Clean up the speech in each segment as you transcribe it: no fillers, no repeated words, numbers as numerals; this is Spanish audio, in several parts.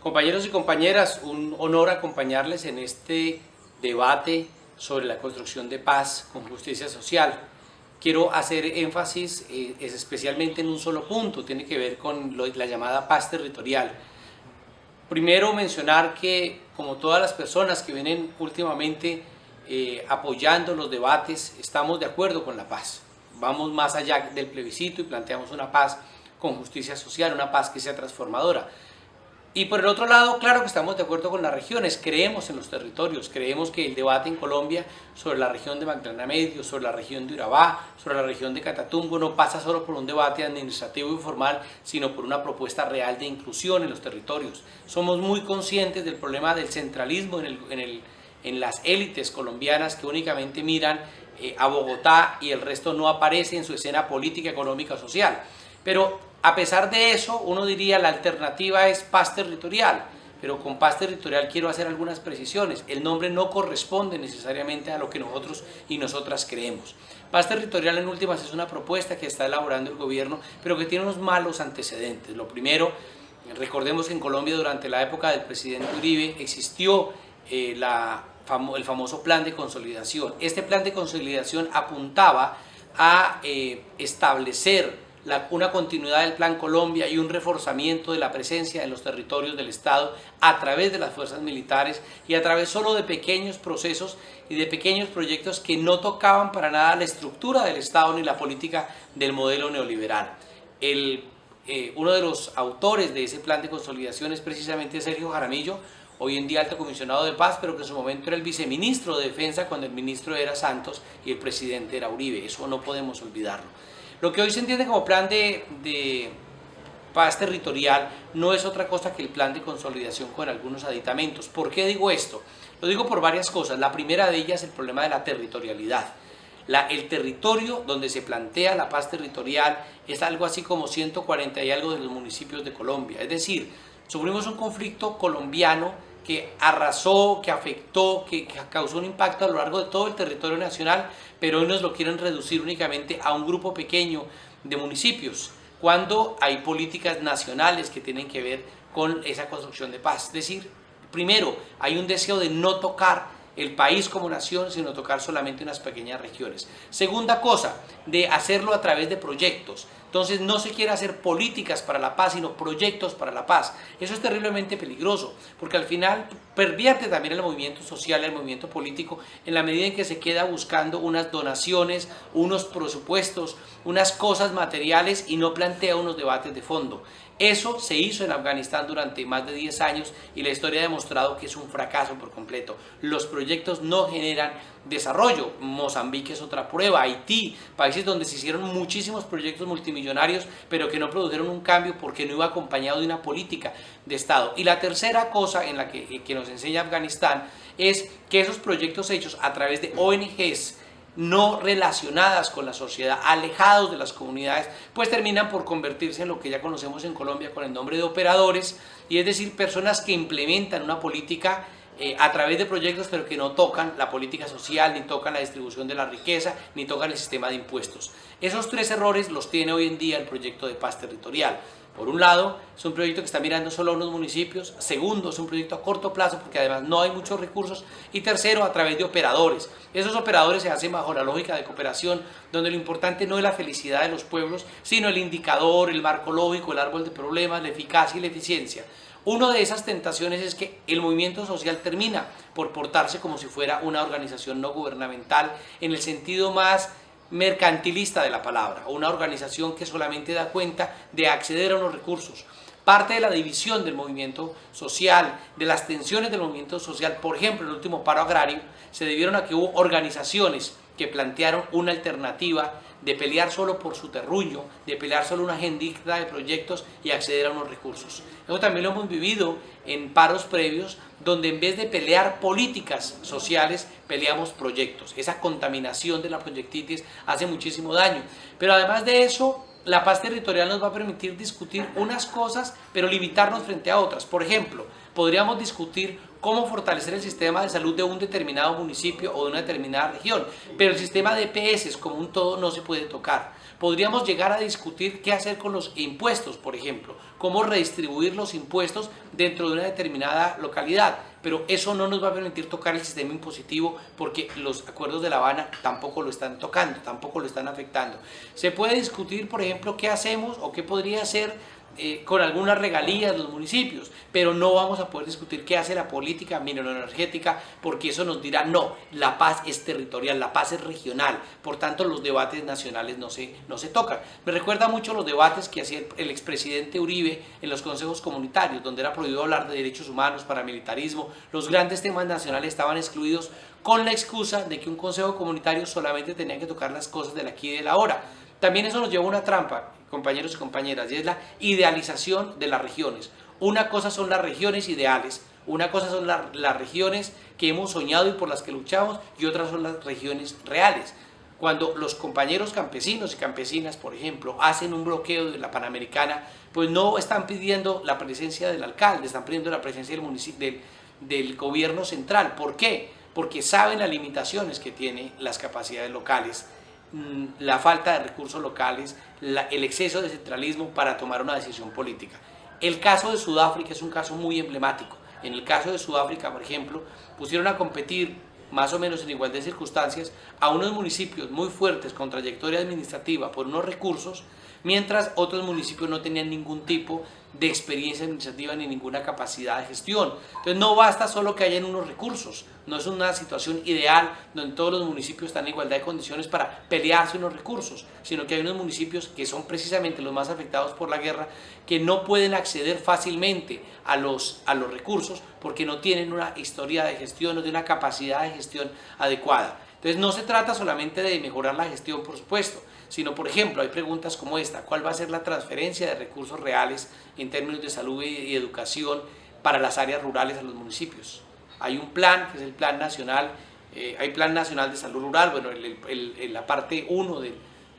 Compañeros y compañeras, un honor acompañarles en este debate sobre la construcción de paz con justicia social. Quiero hacer énfasis especialmente en un solo punto, tiene que ver con la llamada paz territorial. Primero mencionar que, como todas las personas que vienen últimamente apoyando los debates, estamos de acuerdo con la paz. Vamos más allá del plebiscito y planteamos una paz con justicia social, una paz que sea transformadora. Y por el otro lado, claro que estamos de acuerdo con las regiones, creemos en los territorios, creemos que el debate en Colombia sobre la región de Magdalena Medio, sobre la región de Urabá, sobre la región de Catatumbo, no pasa solo por un debate administrativo y formal, sino por una propuesta real de inclusión en los territorios. Somos muy conscientes del problema del centralismo en las élites colombianas que únicamente miran a Bogotá y el resto no aparece en su escena política, económica o social. Pero a pesar de eso, uno diría la alternativa es paz territorial, pero con paz territorial quiero hacer algunas precisiones. El nombre no corresponde necesariamente a lo que nosotros y nosotras creemos. Paz territorial en últimas es una propuesta que está elaborando el gobierno, pero que tiene unos malos antecedentes. Lo primero, recordemos que en Colombia durante la época del presidente Uribe existió el famoso plan de consolidación. Este plan de consolidación apuntaba a establecer una continuidad del Plan Colombia y un reforzamiento de la presencia en los territorios del Estado a través de las fuerzas militares y a través solo de pequeños procesos y de pequeños proyectos que no tocaban para nada la estructura del Estado ni la política del modelo neoliberal. Uno de los autores de ese plan de consolidación es precisamente Sergio Jaramillo, hoy en día alto comisionado de paz, pero que en su momento era el viceministro de Defensa cuando el ministro era Santos y el presidente era Uribe. Eso no podemos olvidarlo. Lo que hoy se entiende como plan de paz territorial no es otra cosa que el plan de consolidación con algunos aditamentos. ¿Por qué digo esto? Lo digo por varias cosas. La primera de ellas es el problema de la territorialidad. El territorio donde se plantea la paz territorial es algo así como 140 y algo de los municipios de Colombia. Es decir, sufrimos un conflicto colombiano que arrasó, que afectó, que causó un impacto a lo largo de todo el territorio nacional, pero hoy nos lo quieren reducir únicamente a un grupo pequeño de municipios, cuando hay políticas nacionales que tienen que ver con esa construcción de paz. Es decir, primero, hay un deseo de no tocar el país como nación, sino tocar solamente unas pequeñas regiones. Segunda cosa, de hacerlo a través de proyectos. Entonces no se quiere hacer políticas para la paz, sino proyectos para la paz. Eso es terriblemente peligroso, porque al final pervierte también el movimiento social, el movimiento político, en la medida en que se queda buscando unas donaciones, unos presupuestos, unas cosas materiales y no plantea unos debates de fondo. Eso se hizo en Afganistán durante más de 10 años y la historia ha demostrado que es un fracaso por completo. Los proyectos no generan desarrollo. Mozambique es otra prueba, Haití, países donde se hicieron muchísimos proyectos multimillonarios, pero que no produjeron un cambio porque no iba acompañado de una política de Estado. Y la tercera cosa en la que nos enseña Afganistán es que esos proyectos hechos a través de ONGs, no relacionadas con la sociedad, alejados de las comunidades, pues terminan por convertirse en lo que ya conocemos en Colombia con el nombre de operadores, y es decir, personas que implementan una política a través de proyectos, pero que no tocan la política social, ni tocan la distribución de la riqueza, ni tocan el sistema de impuestos. Esos tres errores los tiene hoy en día el proyecto de paz territorial. Por un lado, es un proyecto que está mirando solo a unos municipios. Segundo, es un proyecto a corto plazo porque además no hay muchos recursos. Y tercero, a través de operadores. Esos operadores se hacen bajo la lógica de cooperación, donde lo importante no es la felicidad de los pueblos, sino el indicador, el marco lógico, el árbol de problemas, la eficacia y la eficiencia. Una de esas tentaciones es que el movimiento social termina por portarse como si fuera una organización no gubernamental en el sentido más mercantilista de la palabra, una organización que solamente da cuenta de acceder a unos recursos. Parte de la división del movimiento social, de las tensiones del movimiento social, por ejemplo, el último paro agrario, se debieron a que hubo organizaciones que plantearon una alternativa de pelear solo por su terruño, de pelear solo una agendita de proyectos y acceder a unos recursos. Eso también lo hemos vivido en paros previos, donde en vez de pelear políticas sociales, peleamos proyectos. Esa contaminación de la proyectitis hace muchísimo daño. Pero además de eso, la paz territorial nos va a permitir discutir unas cosas, pero limitarnos frente a otras. Por ejemplo, podríamos discutir cómo fortalecer el sistema de salud de un determinado municipio o de una determinada región, pero el sistema de EPS como un todo no se puede tocar, Podríamos llegar a discutir qué hacer con los impuestos, por ejemplo, cómo redistribuir los impuestos dentro de una determinada localidad, pero eso no nos va a permitir tocar el sistema impositivo porque los acuerdos de La Habana tampoco lo están tocando, tampoco lo están afectando. Se puede discutir, por ejemplo, qué hacemos o qué podría hacer con algunas regalías los municipios, pero no vamos a poder discutir qué hace la política mineroenergética porque eso nos dirá no, la paz es territorial, la paz es regional, por tanto los debates nacionales no se tocan. Me recuerda mucho los debates que hacía el expresidente Uribe en los consejos comunitarios, donde era prohibido hablar de derechos humanos, paramilitarismo, los grandes temas nacionales estaban excluidos con la excusa de que un consejo comunitario solamente tenía que tocar las cosas del aquí y del ahora. También eso nos lleva a una trampa, compañeros y compañeras, y es la idealización de las regiones. Una cosa son las regiones ideales, una cosa son las regiones que hemos soñado y por las que luchamos, y otras son las regiones reales. Cuando los compañeros campesinos y campesinas, por ejemplo, hacen un bloqueo de la Panamericana, pues no están pidiendo la presencia del alcalde, están pidiendo la presencia del gobierno central. ¿Por qué? Porque saben las limitaciones que tienen las capacidades locales, la falta de recursos locales, el exceso de centralismo para tomar una decisión política. El caso de Sudáfrica es un caso muy emblemático. En el caso de Sudáfrica, por ejemplo, pusieron a competir más o menos en igualdad de circunstancias a unos municipios muy fuertes con trayectoria administrativa por unos recursos, mientras otros municipios no tenían ningún tipo de experiencia administrativa ni ninguna capacidad de gestión. Entonces no basta solo que hayan unos recursos, no es una situación ideal donde todos los municipios están en igualdad de condiciones para pelearse unos recursos, sino que hay unos municipios que son precisamente los más afectados por la guerra, que no pueden acceder fácilmente a los recursos porque no tienen una historia de gestión, no tienen una capacidad de gestión adecuada. Entonces no se trata solamente de mejorar la gestión, por supuesto, sino, por ejemplo, hay preguntas como esta: ¿cuál va a ser la transferencia de recursos reales en términos de salud y educación para las áreas rurales a los municipios? Hay un plan, que es el Plan Nacional, hay Plan Nacional de Salud Rural. Bueno, la parte 1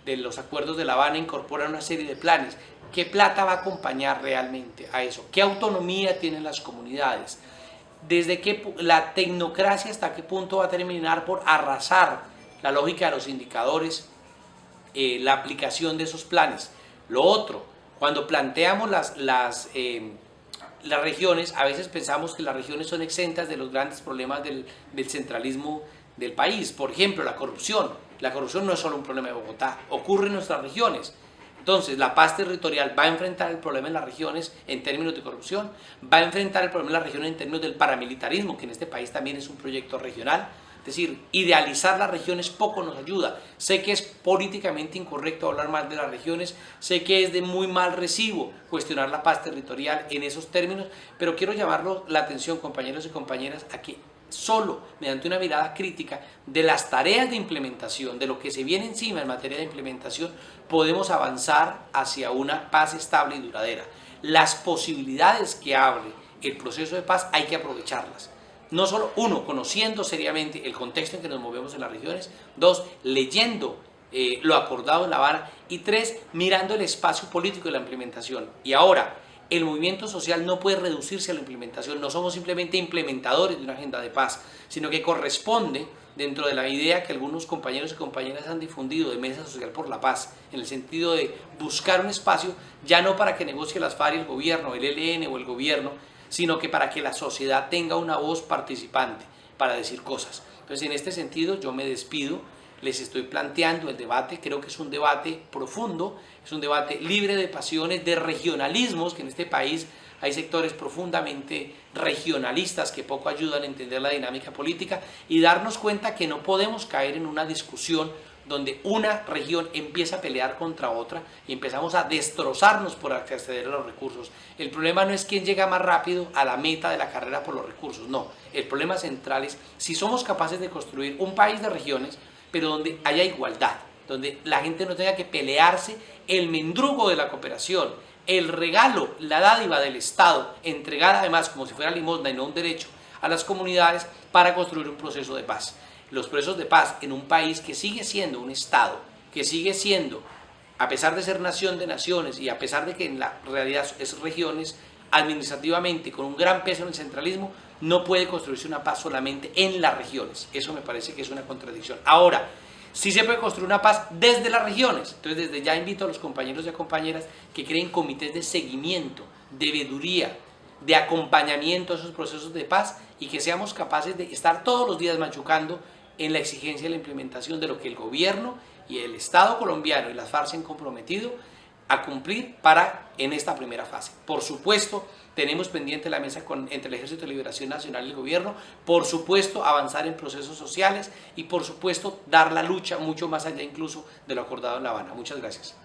de los acuerdos de La Habana incorpora una serie de planes. ¿Qué plata va a acompañar realmente a eso? ¿Qué autonomía tienen las comunidades? ¿Desde qué la tecnocracia hasta qué punto va a terminar por arrasar la lógica de los indicadores, la aplicación de esos planes? Lo otro, cuando planteamos las regiones, a veces pensamos que las regiones son exentas de los grandes problemas del centralismo del país. Por ejemplo, la corrupción. La corrupción no es solo un problema de Bogotá, ocurre en nuestras regiones. Entonces, la paz territorial va a enfrentar el problema en las regiones en términos de corrupción, va a enfrentar el problema en las regiones en términos del paramilitarismo, que en este país también es un proyecto regional. Es decir, idealizar las regiones poco nos ayuda. Sé que es políticamente incorrecto hablar mal de las regiones, sé que es de muy mal recibo cuestionar la paz territorial en esos términos, pero quiero llamarlo la atención, compañeros y compañeras, a que solo mediante una mirada crítica de las tareas de implementación, de lo que se viene encima en materia de implementación, podemos avanzar hacia una paz estable y duradera. Las posibilidades que abre el proceso de paz hay que aprovecharlas. No solo, uno, conociendo seriamente el contexto en que nos movemos en las regiones; dos, leyendo lo acordado en La Habana; y tres, mirando el espacio político de la implementación. Y ahora, el movimiento social no puede reducirse a la implementación, no somos simplemente implementadores de una agenda de paz, sino que corresponde, dentro de la idea que algunos compañeros y compañeras han difundido de Mesa Social por la Paz, en el sentido de buscar un espacio ya no para que negocie las FARC, el gobierno, el ELN o el gobierno, sino que para que la sociedad tenga una voz participante para decir cosas. Entonces, en este sentido, yo me despido, les estoy planteando el debate. Creo que es un debate profundo, es un debate libre de pasiones, de regionalismos, que en este país hay sectores profundamente regionalistas que poco ayudan a entender la dinámica política, y darnos cuenta que no podemos caer en una discusión donde una región empieza a pelear contra otra y empezamos a destrozarnos por acceder a los recursos. El problema no es quién llega más rápido a la meta de la carrera por los recursos, no. El problema central es si somos capaces de construir un país de regiones, pero donde haya igualdad, donde la gente no tenga que pelearse el mendrugo de la cooperación, el regalo, la dádiva del Estado, entregada además como si fuera limosna y no un derecho a las comunidades para construir un proceso de paz. Los procesos de paz en un país que sigue siendo un Estado, que sigue siendo, a pesar de ser nación de naciones y a pesar de que en la realidad es regiones, administrativamente con un gran peso en el centralismo, no puede construirse una paz solamente en las regiones. Eso me parece que es una contradicción. Ahora, Sí se puede construir una paz desde las regiones. Entonces desde ya invito a los compañeros y compañeras que creen comités de seguimiento, de veeduría, de acompañamiento a esos procesos de paz y que seamos capaces de estar todos los días machucando en la exigencia de la implementación de lo que el gobierno y el Estado colombiano y las FARC se han comprometido a cumplir en esta primera fase. Por supuesto, tenemos pendiente la mesa entre el Ejército de Liberación Nacional y el gobierno, por supuesto, avanzar en procesos sociales y por supuesto, dar la lucha mucho más allá incluso de lo acordado en La Habana. Muchas gracias.